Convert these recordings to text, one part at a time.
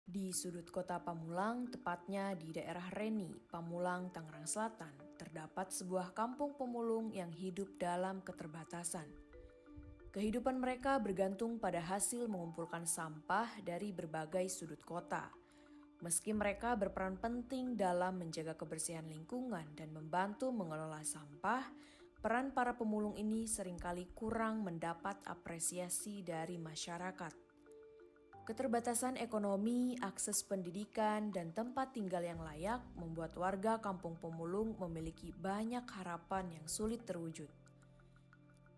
Di sudut kota Pamulang, tepatnya di daerah Reni, Pamulang, Tangerang Selatan, terdapat sebuah kampung pemulung yang hidup dalam keterbatasan. Kehidupan mereka bergantung pada hasil mengumpulkan sampah dari berbagai sudut kota. Meski mereka berperan penting dalam menjaga kebersihan lingkungan dan membantu mengelola sampah, peran para pemulung ini seringkali kurang mendapat apresiasi dari masyarakat. Keterbatasan ekonomi, akses pendidikan, dan tempat tinggal yang layak membuat warga Kampung Pemulung memiliki banyak harapan yang sulit terwujud.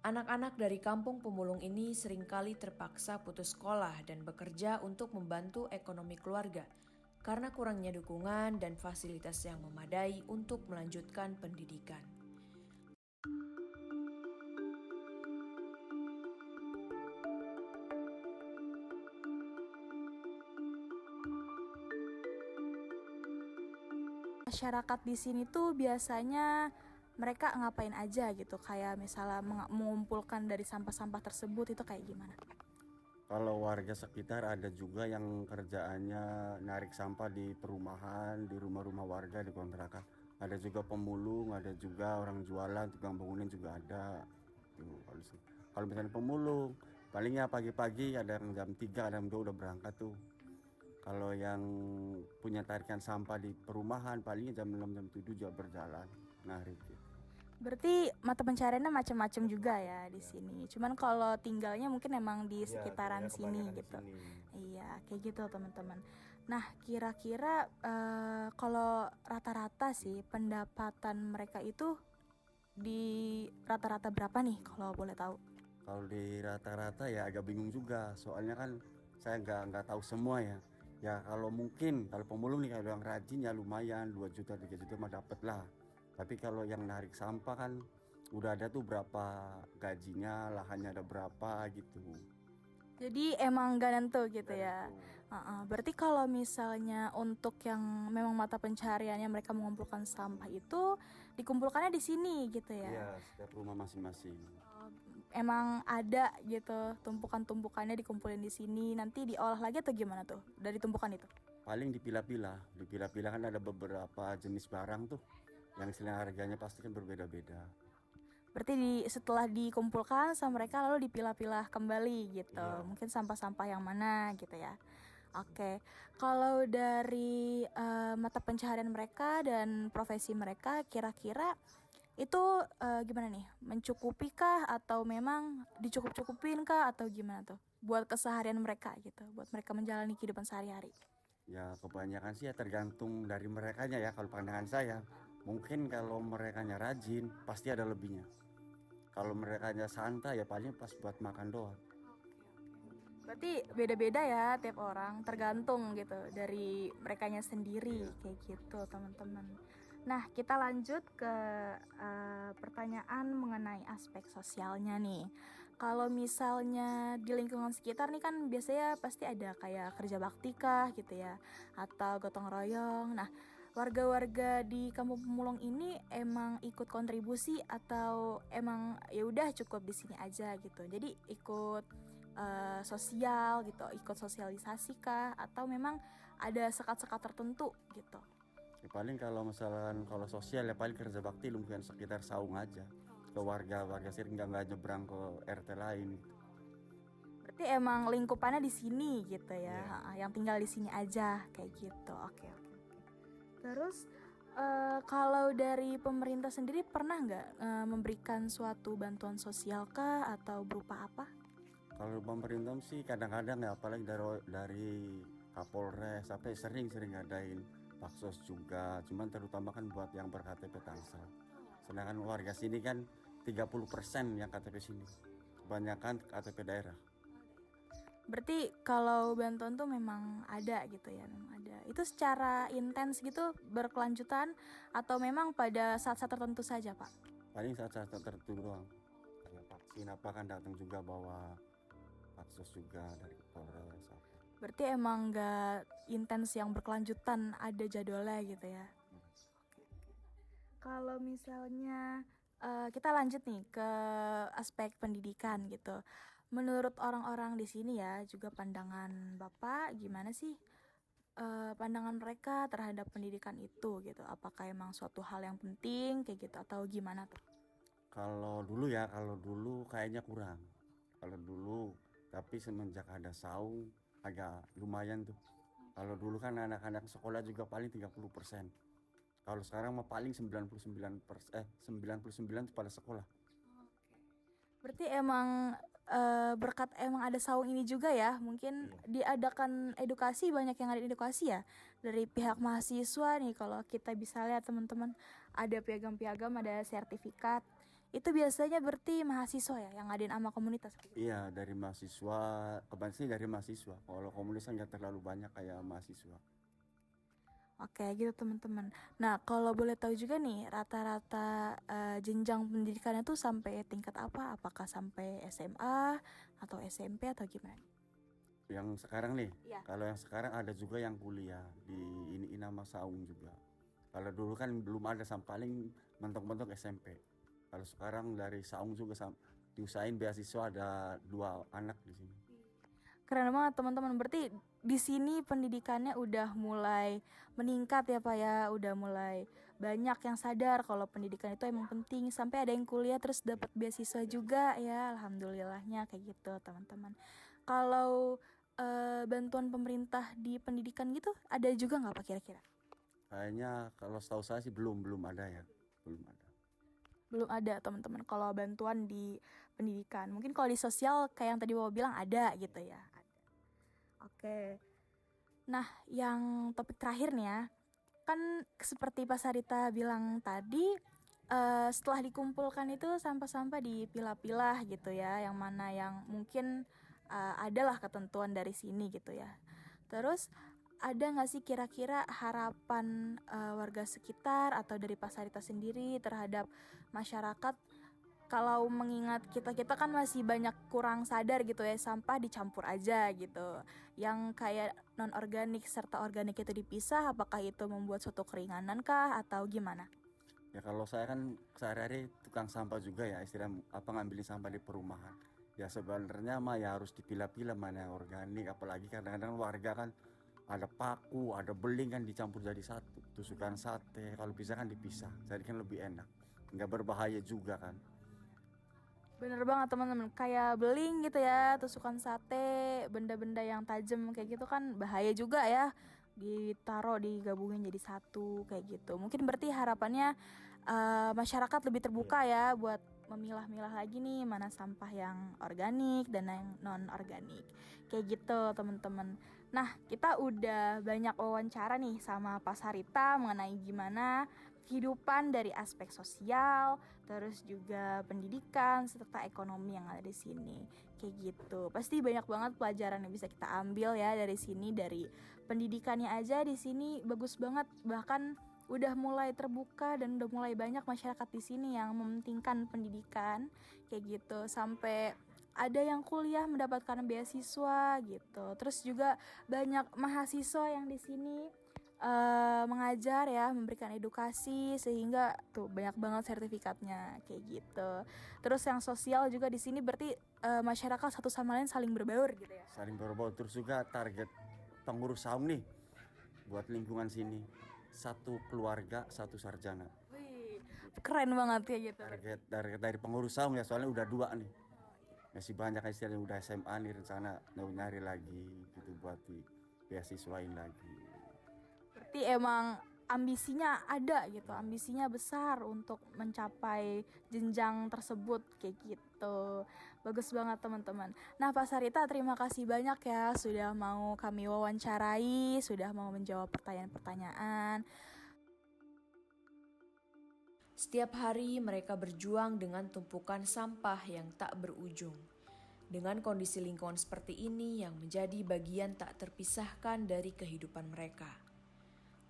Anak-anak dari Kampung Pemulung ini seringkali terpaksa putus sekolah dan bekerja untuk membantu ekonomi keluarga karena kurangnya dukungan dan fasilitas yang memadai untuk melanjutkan pendidikan. Masyarakat di sini tuh biasanya mereka ngapain aja gitu, kayak misalnya mengumpulkan dari sampah-sampah tersebut itu kayak gimana? Kalau warga sekitar ada juga yang kerjaannya narik sampah di perumahan, di rumah-rumah warga, di kontrakan. Ada juga pemulung, ada juga orang jualan, tukang bangunan juga ada. Tuh, kalau misalnya pemulung, palingnya pagi-pagi ada yang jam 3, ada yang 2 udah berangkat tuh. Kalau yang punya tarikan sampah di perumahan, palingnya jam 6, jam 7 juga berjalan narik gitu. Berarti mata pencariannya macam-macam juga ya di Ya. sini. Cuman kalau tinggalnya mungkin emang di Iya, tinggalnya sekitaran sini kebanyakan di gitu. sini. Iya, kayak gitu teman-teman. Nah, kira-kira kalau rata-rata sih pendapatan mereka itu di rata-rata berapa nih kalau boleh tahu? Kalau di rata-rata ya agak bingung juga, soalnya kan saya nggak tahu semua ya. Ya kalau mungkin kalau pemulung nih kalau yang rajin ya lumayan 2 juta 3 juta mah dapet lah. Tapi kalau yang narik sampah kan udah ada tuh berapa gajinya, lahannya ada berapa gitu. Jadi emang gak nentu gitu Dan ya. itu Berarti kalau misalnya untuk yang memang mata pencariannya mereka mengumpulkan sampah itu dikumpulkannya di sini gitu ya. iya setiap rumah masing-masing. Oh, emang ada gitu tumpukan-tumpukannya dikumpulin di sini nanti diolah lagi atau gimana tuh dari tumpukan itu? Paling dipilah-pilah kan ada beberapa jenis barang tuh yang istilahnya harganya pasti kan berbeda-beda. Berarti setelah dikumpulkan sama mereka lalu dipilah-pilah kembali gitu. Iya. Mungkin sampah-sampah yang mana gitu ya. Oke, kalau dari mata pencaharian mereka dan profesi mereka, kira-kira itu gimana nih? Mencukupi kah atau memang dicukup-cukupin kah atau gimana tuh? Buat keseharian mereka gitu, buat mereka menjalani kehidupan sehari-hari. Ya kebanyakan sih ya tergantung dari merekanya ya, kalau pandangan saya. Mungkin kalau merekanya rajin pasti ada lebihnya. Kalau merekanya santai ya paling pas buat makan doang. Berarti beda-beda ya tiap orang, tergantung gitu dari merekanya sendiri Iya. kayak gitu teman-teman. Nah kita lanjut ke pertanyaan mengenai aspek sosialnya nih. Kalau misalnya di lingkungan sekitar nih kan biasanya pasti ada kayak kerja bakti kah gitu ya, atau gotong royong. Nah warga-warga di Kampung Pemulung ini emang ikut kontribusi atau emang ya udah cukup di sini aja gitu. Jadi ikut sosial gitu, ikut sosialisasi kah atau memang ada sekat-sekat tertentu gitu. Ya paling kalau misalkan kalau sosial ya paling kerja bakti lingkungan sekitar saung aja. Ke warga-warga sini nggak nyebrang ke RT lain gitu. Berarti emang lingkupannya di sini gitu ya, Iya. yang tinggal di sini aja kayak gitu. Oke oke. Terus kalau dari pemerintah sendiri pernah nggak memberikan suatu bantuan sosial kah atau berupa apa? Kalau pemerintah sih kadang-kadang ya apalagi dari Kapolres sampai sering-sering ngadain baksos juga. Cuman terutama kan buat yang ber-KTP Tangsel. Sedangkan warga sini kan 30% yang KTP sini. Kebanyakan KTP daerah. Berarti kalau bantuan tuh memang ada gitu ya, memang ada. Itu secara intens gitu berkelanjutan atau memang pada saat-saat tertentu saja, Pak? Paling saat-saat tertentu doang. Kayak vaksin apa kan datang juga bawa baksos juga dari Polres apa. Berarti emang nggak intens yang berkelanjutan, ada jadwalnya gitu ya. Kalau misalnya kita lanjut nih ke aspek pendidikan gitu. Menurut orang-orang di sini ya, juga pandangan Bapak gimana sih? pandangan mereka terhadap pendidikan itu gitu? Apakah emang suatu hal yang penting kayak gitu atau gimana tuh? Kalau dulu kayaknya kurang. Kalau dulu, tapi semenjak ada saung agak lumayan tuh. Kalau dulu kan anak-anak sekolah juga paling 30%. Kalau sekarang mah paling 99% itu pada sekolah. Berarti emang berkat emang ada saung ini juga ya, mungkin Iya. diadakan edukasi, banyak yang ada edukasi ya dari pihak mahasiswa nih. Kalau kita bisa lihat teman-teman, ada piagam-piagam, ada sertifikat. Itu biasanya berarti mahasiswa ya yang ngadain sama komunitas. Iya, dari mahasiswa, kebanyakan sih dari mahasiswa. Kalau komunis kan nggak terlalu banyak kayak mahasiswa. Oke gitu teman-teman. Nah kalau boleh tahu juga nih rata-rata jenjang pendidikannya tuh sampai tingkat apa? Apakah sampai SMA atau SMP atau gimana? Yang sekarang nih, Iya. kalau yang sekarang ada juga yang kuliah di ini nama Saung juga. Kalau dulu kan belum ada, paling mentok-mentok SMP. Kalau sekarang dari Saung juga diusahain beasiswa, ada 2 anak di sini. Keren banget teman-teman. Berarti di sini pendidikannya udah mulai meningkat ya Pak ya. Udah mulai banyak yang sadar kalau pendidikan itu emang penting. Sampai ada yang kuliah terus dapat beasiswa juga ya. Alhamdulillahnya kayak gitu teman-teman. Kalau bantuan pemerintah di pendidikan gitu ada juga nggak Pak kira-kira? Kayaknya kalau setahu saya sih belum ada ya. Belum ada. Belum ada teman-teman kalau bantuan di pendidikan. Mungkin kalau di sosial kayak yang tadi Bapak bilang ada gitu ya. Oke. Nah, yang topik terakhir nih ya, kan seperti Pak Sarita bilang tadi, setelah dikumpulkan itu sampah-sampah dipilah-pilah gitu ya, yang mana yang mungkin adalah ketentuan dari sini gitu ya. Terus ada nggak sih kira-kira harapan warga sekitar atau dari Pak Sarita sendiri terhadap masyarakat kalau mengingat kita kan masih banyak kurang sadar gitu ya, sampah dicampur aja gitu, yang kayak non organik serta organik itu dipisah, apakah itu membuat suatu keringanan kah atau gimana? Ya kalau saya kan sehari-hari tukang sampah juga ya, istilah apa ngambilin sampah di perumahan. Ya sebenarnya mah ya harus dipilah-pilah mana yang organik, apalagi kadang-kadang warga kan ada paku, ada beling kan dicampur jadi satu. Tusukan sate, kalau bisa kan dipisah, jadi kan lebih enak. Nggak berbahaya juga kan. Bener banget teman-teman, kayak beling gitu ya, tusukan sate, benda-benda yang tajam kayak gitu kan bahaya juga ya, ditaruh digabungin jadi satu kayak gitu. Mungkin berarti harapannya masyarakat lebih terbuka ya buat memilah-milah lagi nih mana sampah yang organik dan yang non organik kayak gitu teman-teman. Nah kita udah banyak wawancara nih sama Pak Sarita mengenai gimana kehidupan dari aspek sosial, terus juga pendidikan serta ekonomi yang ada di sini kayak gitu. Pasti banyak banget pelajaran yang bisa kita ambil ya dari sini, dari pendidikannya aja di sini bagus banget, bahkan udah mulai terbuka dan udah mulai banyak masyarakat di sini yang mementingkan pendidikan kayak gitu, sampai ada yang kuliah mendapatkan beasiswa gitu. Terus juga banyak mahasiswa yang di sini mengajar ya, memberikan edukasi sehingga tuh banyak banget sertifikatnya kayak gitu. Terus yang sosial juga di sini berarti masyarakat satu sama lain saling berbaur gitu ya. Saling berbau. Terus juga target pengurus saung nih buat lingkungan sini, 1 keluarga 1 sarjana. Wih, keren banget ya gitu. Target dari pengurus saung ya, soalnya udah 2 nih. Masih banyak istilahnya udah SMA nih, rencana mau nyari lagi gitu buat di beasiswain lagi. Berarti emang ambisinya ada gitu, ambisinya besar untuk mencapai jenjang tersebut kayak gitu. Bagus banget teman-teman. Nah Pak Sarita terima kasih banyak ya sudah mau kami wawancarai, sudah mau menjawab pertanyaan-pertanyaan. Setiap hari mereka berjuang dengan tumpukan sampah yang tak berujung. Dengan kondisi lingkungan seperti ini yang menjadi bagian tak terpisahkan dari kehidupan mereka.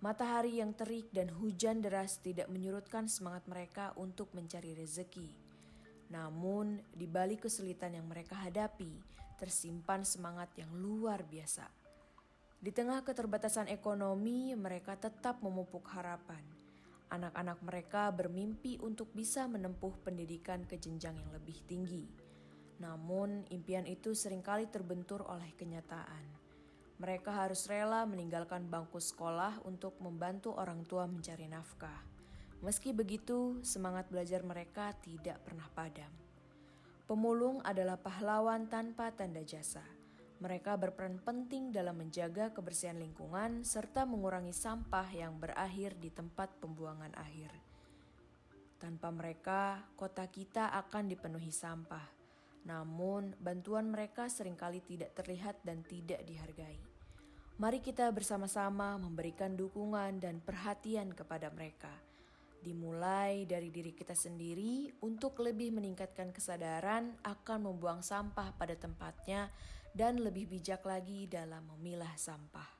Matahari yang terik dan hujan deras tidak menyurutkan semangat mereka untuk mencari rezeki. Namun, di balik kesulitan yang mereka hadapi, tersimpan semangat yang luar biasa. Di tengah keterbatasan ekonomi, mereka tetap memupuk harapan. Anak-anak mereka bermimpi untuk bisa menempuh pendidikan ke jenjang yang lebih tinggi. Namun, impian itu seringkali terbentur oleh kenyataan. Mereka harus rela meninggalkan bangku sekolah untuk membantu orang tua mencari nafkah. Meski begitu, semangat belajar mereka tidak pernah padam. Pemulung adalah pahlawan tanpa tanda jasa. Mereka berperan penting dalam menjaga kebersihan lingkungan serta mengurangi sampah yang berakhir di tempat pembuangan akhir. Tanpa mereka, kota kita akan dipenuhi sampah. Namun, bantuan mereka seringkali tidak terlihat dan tidak dihargai. Mari kita bersama-sama memberikan dukungan dan perhatian kepada mereka. Dimulai dari diri kita sendiri untuk lebih meningkatkan kesadaran akan membuang sampah pada tempatnya dan lebih bijak lagi dalam memilah sampah.